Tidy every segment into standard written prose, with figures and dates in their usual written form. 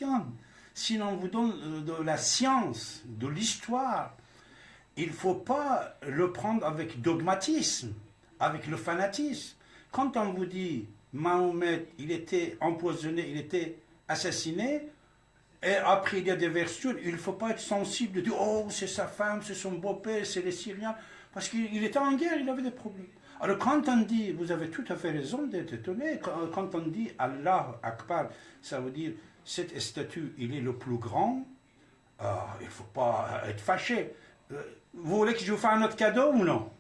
christiane. Si on vous donne de la science, de l'histoire, il ne faut pas le prendre avec dogmatisme, avec le fanatisme. Quand on vous dit Mahomet, il était empoisonné, il était assassiné, et après il y a des versions, il ne faut pas être sensible de dire oh c'est sa femme, c'est son beau-père, c'est les Syriens, parce qu'il était en guerre, il avait des problèmes. Alors quand on dit, vous avez tout à fait raison d'être étonné, quand on dit Allah Akbar, ça veut dire cette statue, il est le plus grand, il ne faut pas être fâché. Vous voulez que je vous fasse un autre cadeau ou non?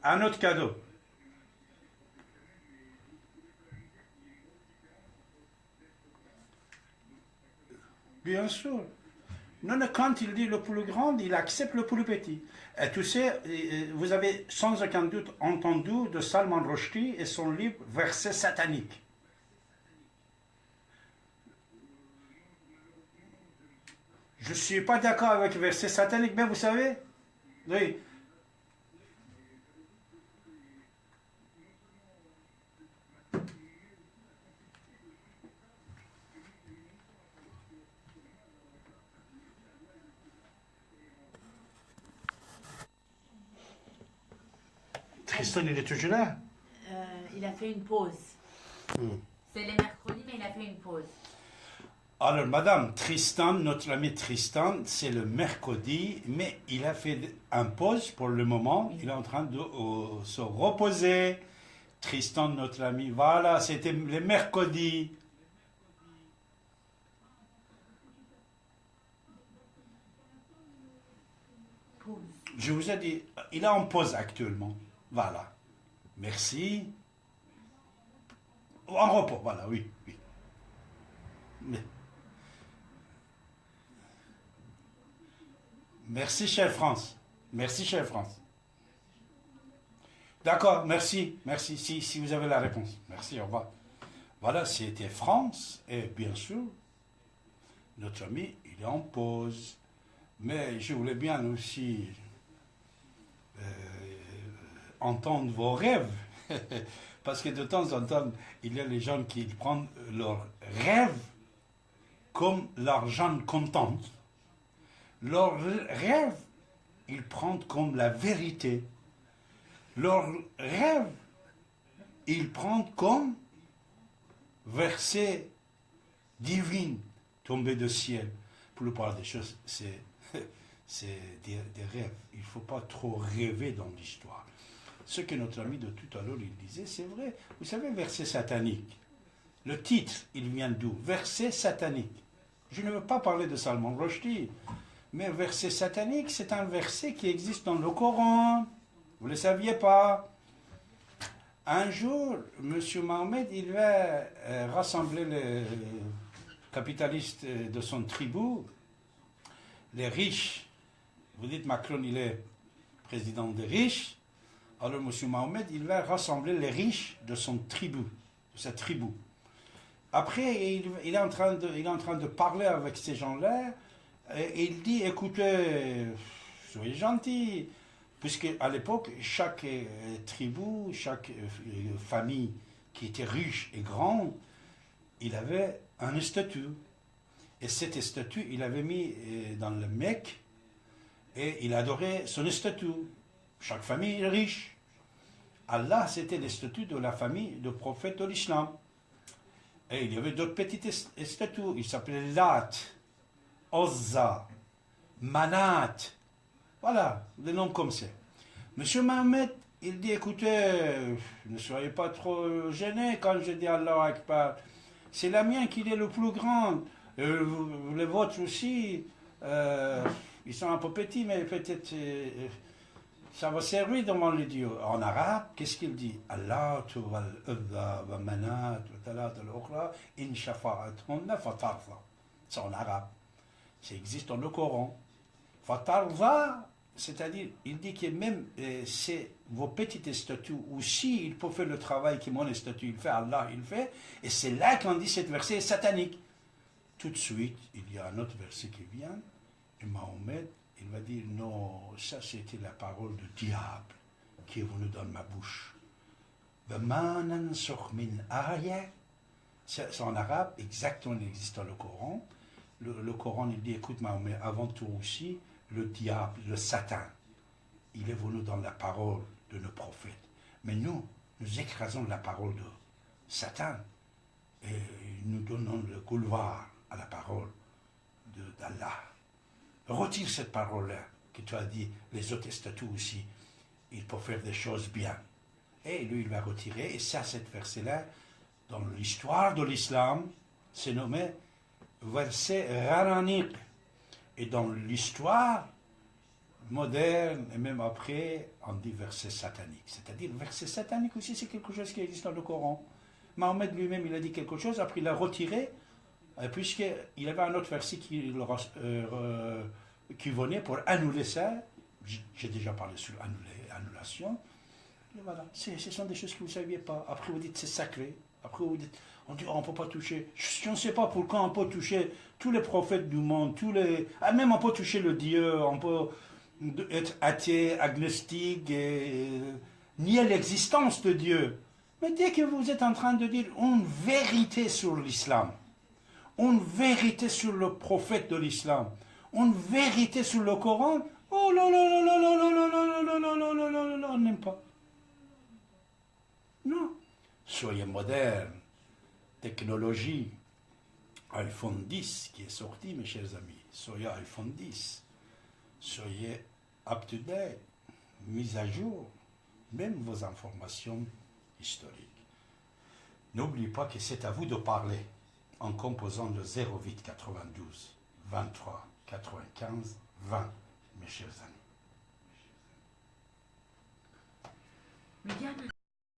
Un autre cadeau. Bien sûr. Non, quand il dit le plus grand, il accepte le plus petit. Et tu sais, vous avez sans aucun doute entendu de Salman Rushdie et son livre Versets sataniques. Je ne suis pas d'accord avec Versets sataniques, mais vous savez, oui. Tristan, il est toujours là? Il a fait une pause. C'est les mercredis, mais il a fait une pause. Alors, madame, Tristan, notre ami Tristan, c'est le mercredi, mais il a fait un pause pour le moment. Il est en train de se reposer. Tristan, notre ami, voilà, c'était le mercredi. Pause. Je vous ai dit, il est en pause actuellement. Voilà. Merci. En repos, voilà, oui. Mais... Merci, chère France. Merci, chère France. D'accord, merci. Si vous avez la réponse. Merci, au revoir. Voilà, c'était France. Et bien sûr, notre ami, il est en pause. Mais je voulais bien aussi entendre vos rêves. Parce que de temps en temps, il y a les gens qui prennent leurs rêves comme l'argent comptant. Leurs rêves, ils prennent comme la vérité. Leurs rêves, ils prennent comme verset divin tombé du ciel. Pour la plupart des choses, c'est des rêves. Il ne faut pas trop rêver dans l'histoire. Ce que notre ami de tout à l'heure il disait, c'est vrai. Vous savez, verset satanique. Le titre, il vient d'où? Verset satanique. Je ne veux pas parler de Salman Rushdie, mais verset satanique, c'est un verset qui existe dans le Coran. Vous ne le saviez pas. Un jour, M. Mohamed, il va rassembler les capitalistes de son tribu, les riches. Vous dites Macron, il est président des riches. Alors M. Mohamed, il va rassembler les riches de son tribu, de sa tribu. Après, il est en train de parler avec ces gens-là, et il dit, écoutez, soyez gentils, puisque à l'époque, chaque tribu, chaque famille qui était riche et grande, il avait un statut. Et cette statue, il avait mis dans le Mecque, et il adorait son statut. Chaque famille est riche. Allah, c'était les statues de la famille du prophète de l'islam. Et il y avait d'autres petites statues. Il s'appelait Lat, Ozza, Manat. Voilà, des noms comme ça. Monsieur Mohamed, il dit, écoutez, ne soyez pas trop gênés quand je dis Allah Akbar. C'est la mienne qui est le plus grand. Les vôtres aussi, ils sont un peu petits, mais peut-être ça va servir devant les dieux. En arabe, qu'est-ce qu'il dit? Allah, wal-Uzza, wa Manat, wa Talat al-Ukhra, in shafa'athunna fatarza. C'est en arabe. Ça existe dans le Coran. Fatarza, c'est-à-dire, il dit que même c'est vos petites statues, aussi, il peut faire le travail que mon statue, il fait, Allah, il fait, et c'est là qu'on dit cette verset est satanique. Tout de suite, il y a un autre verset qui vient, et Mahomet, il va dire, non, ça c'était la parole du diable qui est venue dans ma bouche. C'est en arabe, exactement, il existe dans le Coran. Le Coran, il dit, écoute, mais avant tout aussi, le diable, le Satan, il est venu dans la parole de nos prophètes. Mais nous écrasons la parole de Satan et nous donnons le couloir à la parole d'Allah. Retire cette parole-là que tu as dit, les autres statuts aussi, il peut faire des choses bien. Et lui, il va retirer, et ça, cette verset-là, dans l'histoire de l'islam, c'est nommé verset Raraniq. Et dans l'histoire moderne, et même après, on dit verset satanique. C'est-à-dire, verset satanique aussi, c'est quelque chose qui existe dans le Coran. Mahomet lui-même, il a dit quelque chose, après il a retiré, puisqu'il avait un autre verset qui venait pour annuler ça. J'ai déjà parlé sur annulation. Et voilà, ce sont des choses que vous ne saviez pas. Après, vous dites c'est sacré. Après, vous dites, on dit, on ne peut pas toucher. Je ne sais pas pourquoi on peut toucher tous les prophètes du monde, même on peut toucher le Dieu, on peut être athée, agnostique, nier l'existence de Dieu. Mais dès que vous êtes en train de dire une vérité sur l'islam, une vérité sur le prophète de l'islam, une vérité sur le Coran, oh là là là là là là là là là là là là là là, on n'aime pas. Non. Soyez moderne. Technologie. iPhone 10 qui est sorti, mes chers amis. Soyez iPhone 10. Soyez up-to-date. Mise à jour. Même vos informations historiques. N'oubliez pas que c'est à vous de parler en composant le 08 92 23 95 20, mes chers amis.